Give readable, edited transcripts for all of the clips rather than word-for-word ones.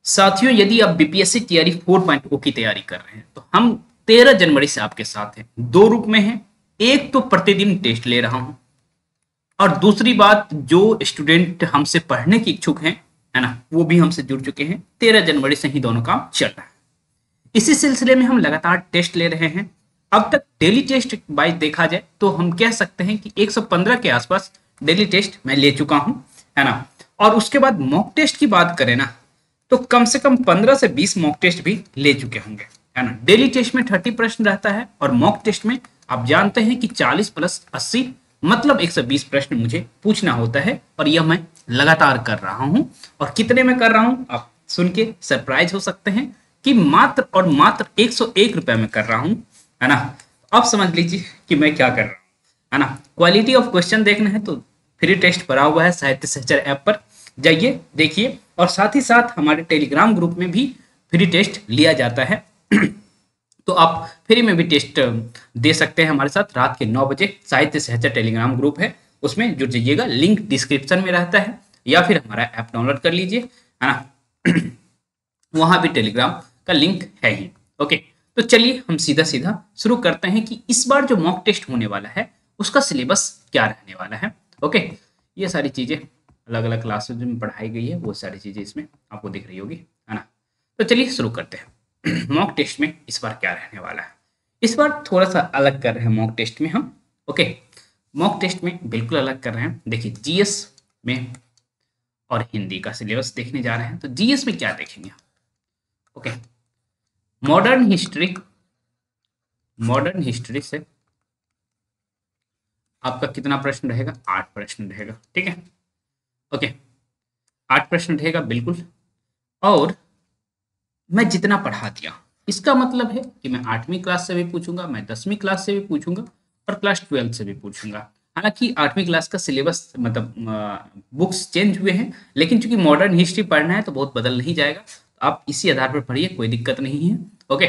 साथियों, यदि आप बीपीएससी टीआरई 4.0 की तैयारी कर रहे हैं तो हम 13 जनवरी से आपके साथ हैं। दो रूप में हैं, एक तो प्रतिदिन टेस्ट ले रहा हूं और दूसरी बात जो स्टूडेंट हमसे पढ़ने के इच्छुक हैं, है ना, वो भी हमसे जुड़ चुके हैं। 13 जनवरी से ही दोनों काम चल रहा है। इसी सिलसिले में हम लगातार टेस्ट ले रहे हैं। अब तक डेली टेस्ट वाइज देखा जाए तो हम कह सकते हैं कि 115 के आसपास डेली टेस्ट मैं ले चुका हूं, है ना। और उसके बाद मॉक टेस्ट की बात करें ना, तो कम से कम 15 से 20 मॉक टेस्ट भी ले चुके होंगे, है ना। डेली टेस्ट में 30 प्रश्न रहता है और मॉक टेस्ट में आप जानते हैं कि 40 प्लस 80 मतलब 120 प्रश्न मुझे पूछना होता है और यह मैं लगातार कर रहा हूं। और कितने में कर रहा हूं आप सुन के सरप्राइज हो सकते हैं कि मात्र और मात्र 101 रुपए में कर रहा हूं, है ना। अब समझ लीजिए कि मैं क्या कर रहा हूं, है ना। क्वालिटी ऑफ क्वेश्चन देखना है तो फ्री टेस्ट भरा हुआ है साहित्य सहचर ऐप पर, जाइए देखिए। और साथ ही साथ हमारे टेलीग्राम ग्रुप में भी फ्री टेस्ट लिया जाता है तो आप फ्री में भी टेस्ट दे सकते हैं हमारे साथ। रात के 9 बजे साहित्य सहचर टेलीग्राम ग्रुप है, उसमें जुड़ जाइएगा। लिंक डिस्क्रिप्शन में रहता है या फिर हमारा ऐप डाउनलोड कर लीजिए, है ना। वहां भी टेलीग्राम का लिंक है ही। ओके, तो चलिए हम सीधा सीधा शुरू करते हैं कि इस बार जो मॉक टेस्ट होने वाला है उसका सिलेबस क्या रहने वाला है। ओके, ये सारी चीजें अलग अलग क्लासेज में पढ़ाई गई है, वो सारी चीजें इसमें आपको दिख रही होगी, है ना। तो चलिए शुरू करते हैं। मॉक टेस्ट में इस बार क्या रहने वाला है। इस बार थोड़ा सा अलग कर रहे हैं मॉक टेस्ट में हम। ओके, मॉक टेस्ट में बिल्कुल अलग कर रहे हैं। देखिए, जीएस में और हिंदी का सिलेबस देखने जा रहे हैं। तो जीएस में क्या देखेंगे। ओके, मॉडर्न हिस्ट्री से आपका कितना प्रश्न रहेगा, 8 प्रश्न रहेगा, ठीक है। ओके, 8 प्रश्न रहेगा बिल्कुल। और मैं जितना पढ़ा दिया इसका मतलब है कि मैं 8वीं क्लास से भी पूछूंगा, मैं 10वीं क्लास से भी पूछूंगा और क्लास 12 से भी पूछूंगा। हालांकि 8वीं क्लास का सिलेबस मतलब बुक्स चेंज हुए हैं, लेकिन चूंकि मॉडर्न हिस्ट्री पढ़ना है तो बहुत बदल नहीं जाएगा, तो आप इसी आधार पर पढ़िए, कोई दिक्कत नहीं है। ओके,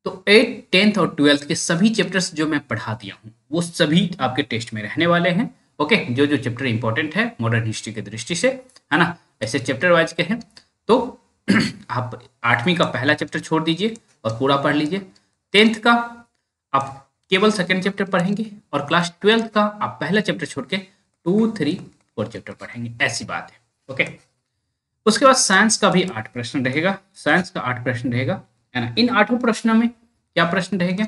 तो 8th 10th और 12th के सभी चैप्टर्स जो मैं पढ़ा दिया हूँ वो सभी आपके टेस्ट में रहने वाले हैं। ओके, जो जो चैप्टर इंपॉर्टेंट है मॉडर्न हिस्ट्री की दृष्टि से, है ना, ऐसे चैप्टर वाइज के हैं। तो आप 8वीं का पहला चैप्टर छोड़ दीजिए और पूरा पढ़ लीजिए। 10th का आप केवल सेकेंड चैप्टर पढ़ेंगे और क्लास 12th का आप पहला चैप्टर छोड़ के 2, 3, 4 चैप्टर पढ़ेंगे, ऐसी बात है। ओके, उसके बाद साइंस का भी 8 प्रश्न रहेगा, साइंस का 8 प्रश्न रहेगा, है ना। इन 8 प्रश्नों में क्या प्रश्न रहेंगे,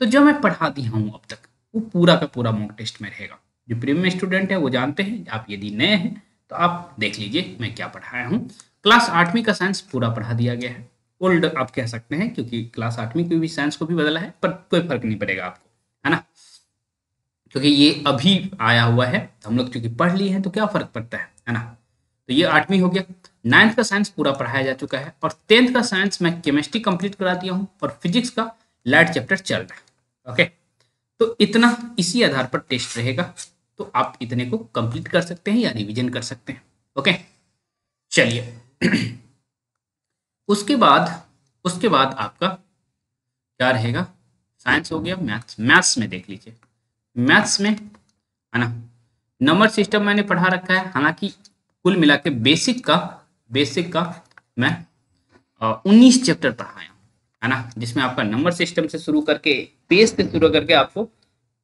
तो जो मैं पढ़ा दिया हूँ अब तक वो पूरा का पूरा मॉक टेस्ट में रहेगा। जो प्रीमियम स्टूडेंट है वो जानते हैं, आप यदि नए हैं तो आप देख लीजिए मैं क्या पढ़ाया हूँ। क्लास 8वीं का साइंस पूरा पढ़ा दिया गया है, ओल्ड आप कह सकते हैं, क्योंकि क्लास 8वीं की भी साइंस को भी बदला है, पर कोई फर्क नहीं पड़ेगा आपको, है ना, क्योंकि ये अभी आया हुआ है। हम लोग चूंकि पढ़ लिए हैं तो क्या फर्क पड़ता है ना। तो ये 8वीं हो गया। 9th का साइंस पूरा पढ़ाया जा चुका है और 10th का साइंस मैं केमिस्ट्री कंप्लीट करा दिया हूँ और फिजिक्स का लाइट चैप्टर चल रहा है। ओके, तो इतना इसी आधार पर टेस्ट रहेगा, तो आप इतने को कंप्लीट कर सकते हैं या रिवीजन कर सकते हैं। ओके, चलिए। उसके बाद आपका क्या रहेगा, साइंस हो गया। मैथ्स में देख लीजिए, मैथ्स में, है ना, नंबर सिस्टम मैंने पढ़ा रखा है। हालांकि कुल मिला के बेसिक का मैं 19 चैप्टर पढ़ाया हूँ, है ना, जिसमें आपका नंबर सिस्टम से शुरू करके पेज से शुरू करके आपको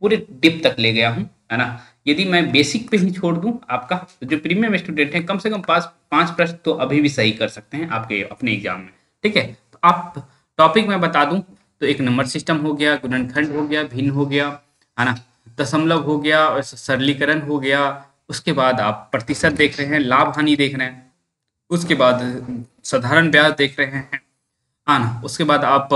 पूरे डिप तक ले गया हूँ, है ना। यदि मैं बेसिक पे ही छोड़ दूं आपका, तो जो प्रीमियम स्टूडेंट है कम से कम 5 प्रश्न तो अभी भी सही कर सकते हैं आपके अपने एग्जाम में, ठीक है। तो आप टॉपिक में बता दूं तो एक नंबर सिस्टम हो गया, गुणनखंड हो गया, भिन्न हो गया, है ना, दशमलव हो गया और सरलीकरण हो गया। उसके बाद आप प्रतिशत देख रहे हैं, लाभ हानि देख रहे हैं, उसके बाद साधारण ब्याज देख रहे हैं, हाँ ना। उसके बाद आप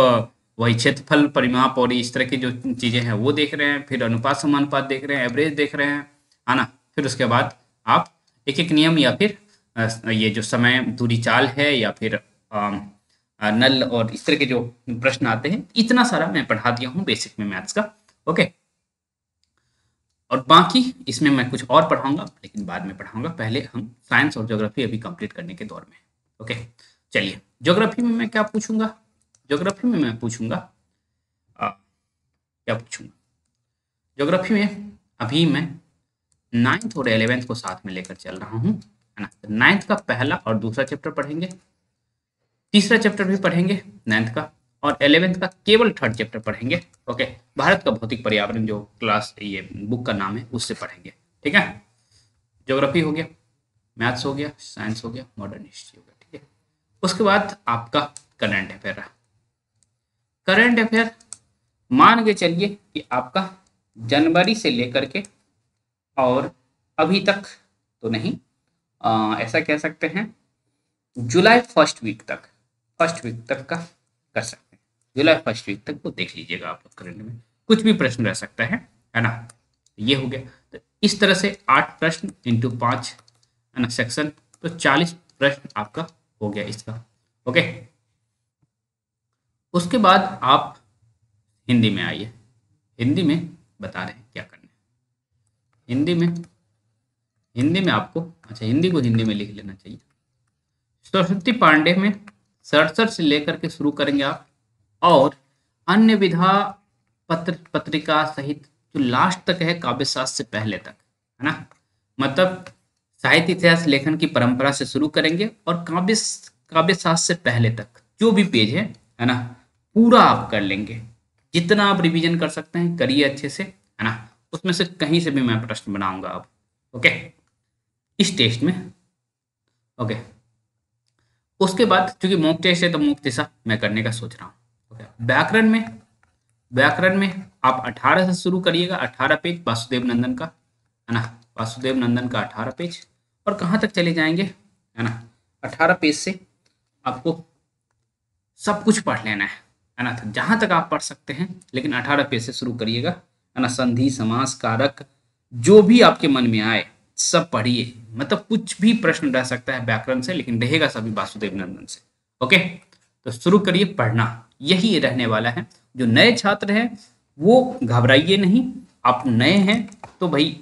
वही क्षेत्रफल परिमाप और इस तरह की जो चीजें हैं वो देख रहे हैं, फिर अनुपात समानुपात देख रहे हैं, एवरेज देख रहे हैं, है ना। फिर उसके बाद आप एक एक नियम या फिर ये जो समय दूरी चाल है या फिर नल और इस तरह के जो प्रश्न आते हैं, इतना सारा मैं पढ़ा दिया हूँ बेसिक में मैथ्स का। ओके, और बाकी इसमें मैं कुछ और पढ़ाऊंगा, लेकिन बाद में पढ़ाऊंगा। पहले हम साइंस और ज्योग्राफी अभी कंप्लीट करने के दौर में। ओके, चलिए, ज्योग्राफी में मैं क्या पूछूंगा, ज्योग्राफी में मैं पूछूंगा क्या पूछूंगा, ज्योग्राफी में अभी मैं 9th और 11th को साथ में लेकर चल रहा हूँ। है ना। नाइन्थ का पहला और दूसरा चैप्टर पढ़ेंगे, तीसरा चैप्टर भी पढ़ेंगे नाइन्थ का, और 11th का केवल थर्ड चैप्टर पढ़ेंगे। ओके, भारत का भौतिक पर्यावरण जो क्लास ये बुक का नाम है उससे पढ़ेंगे। ठीक है, ज्योग्राफी हो गया, मैथ्स हो गया, साइंस हो गया, मॉडर्न हिस्ट्री हो गया। ठीक है, उसके बाद आपका करंट अफेयर रहा। करंट अफेयर मान के चलिए कि आपका जनवरी से लेकर के और अभी तक तो नहीं, ऐसा कह सकते हैं जुलाई फर्स्ट वीक तक का कर सकते हैं। जुलाई फर्स्ट वीक तक वो देख लीजिएगा आप लोग, करंट में कुछ भी प्रश्न रह सकता है ना। ये हो गया, तो इस तरह से 8 प्रश्न इंटू 5 है ना सेक्शन, तो 40 प्रश्न आपका हो गया इसका। ओके, उसके बाद आप हिंदी में आइए। हिंदी में बता रहे हैं क्या करना है। हिंदी में आपको, अच्छा हिंदी को हिंदी में लिख लेना चाहिए। सरस्वती पांडे में 67 से लेकर के शुरू करेंगे आप, और अन्य विधा पत्रिका सहित जो लास्ट तक है काव्य शास्त्र से पहले तक, है ना। मतलब साहित्य इतिहास लेखन की परंपरा से शुरू करेंगे और काव्य शास्त्र से पहले तक जो भी पेज है ना, पूरा आप कर लेंगे। जितना आप रिवीजन कर सकते हैं करिए अच्छे से, है ना। उसमें से कहीं से भी मैं प्रश्न बनाऊंगा अब, ओके, इस टेस्ट में। ओके, उसके बाद चूंकि मॉक टेस्ट है तो मॉक टेस्ट मैं करने का सोच रहा हूँ। ओके, व्याकरण में आप 18 से शुरू करिएगा, 18 पेज वासुदेव नंदन का, है ना। वासुदेव नंदन का 18 पेज, और कहाँ तक चले जाएंगे, है ना। 18 पेज से आपको सब कुछ पढ़ लेना है ना। तो जहाँ तक आप पढ़ सकते हैं, लेकिन 18 पेज से शुरू करिएगा, है ना। संधि, समास, कारक, जो भी आपके मन में आए सब पढ़िए। मतलब कुछ भी प्रश्न रह सकता है व्याकरण से, लेकिन रहेगा सभी वासुदेव नंदन से। ओके, तो शुरू करिए पढ़ना, यही रहने वाला है। जो नए छात्र हैं वो घबराइए नहीं, आप नए हैं तो भाई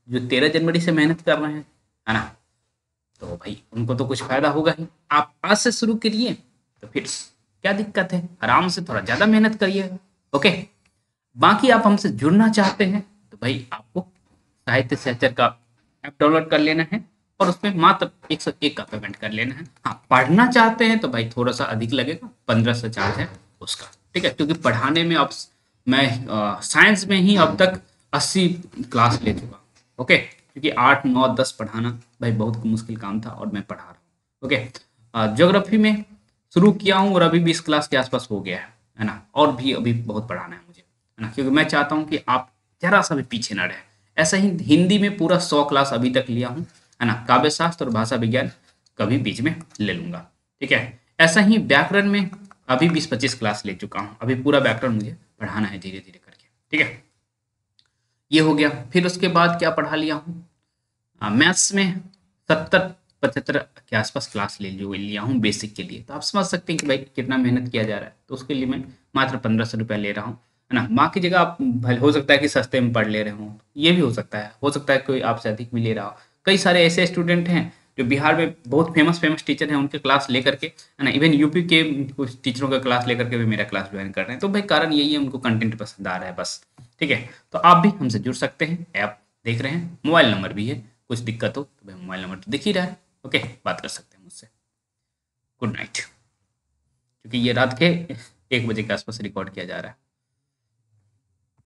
जो 13 जनवरी से मेहनत कर रहे हैं, है ना, तो भाई उनको तो कुछ फायदा होगा ही। आप आज से शुरू करिए तो फिर क्या दिक्कत है, आराम से थोड़ा ज्यादा मेहनत करिए। ओके, बाकी आप हमसे जुड़ना चाहते हैं तो भाई आपको साहित्य सहचर का ऐप डाउनलोड कर लेना है, और उसमें मात्र 101 का पेमेंट कर लेना है। हाँ, पढ़ना चाहते हैं तो भाई थोड़ा सा अधिक लगेगा, 1500 चार्ज है उसका। ठीक है, क्योंकि पढ़ाने में अब मैं साइंस में ही अब तक 80 क्लास ले चुका हूँ। ओके, क्योंकि 8 9 10 पढ़ाना भाई बहुत मुश्किल काम था और मैं पढ़ा रहा हूँ। ओके, ज्योग्राफी में शुरू किया हूँ और अभी 20 क्लास के आसपास हो गया है ना, और भी अभी बहुत पढ़ाना है मुझे, है ना, क्योंकि मैं चाहता हूँ कि आप जरा सा भी पीछे ना रहे। ऐसा ही हिंदी में पूरा 100 क्लास अभी तक लिया हूँ, है ना। काव्य शास्त्र और भाषा विज्ञान कभी बीच में ले लूंगा। ठीक है, ऐसा ही व्याकरण में अभी 20-25 क्लास ले चुका हूँ, अभी पूरा व्याकरण मुझे पढ़ाना है धीरे धीरे करके। ठीक है, ये हो गया। फिर उसके बाद क्या पढ़ा लिया हूँ, मैथ्स में 70-75 के आसपास क्लास ले लिया हूँ बेसिक के लिए। तो आप समझ सकते हैं कि भाई कितना मेहनत किया जा रहा है। तो उसके लिए मैं मात्र 1500 रुपया ले रहा हूँ, है ना। माँ की जगह आप हो सकता है कि सस्ते में पढ़ ले रहे हो, ये भी हो सकता है कोई आपसे अधिक भी ले रहा हो। कई सारे ऐसे स्टूडेंट हैं जो बिहार में बहुत फेमस टीचर हैं, उनके क्लास लेकर के, है ना, इवन यूपी के कुछ टीचरों का क्लास लेकर के भी मेरा क्लास ज्वाइन कर रहे हैं। तो भाई कारण यही है, उनको कंटेंट पसंद आ रहा है बस। ठीक है, तो आप भी हमसे जुड़ सकते हैं, ऐप देख रहे हैं, मोबाइल नंबर भी है, कुछ दिक्कत हो तो भाई मोबाइल नंबर तो दिख ही रहा है। ओके, बात कर सकते हैं मुझसे। गुड नाइट, क्योंकि ये रात के 1 बजे के आसपास रिकॉर्ड किया जा रहा है।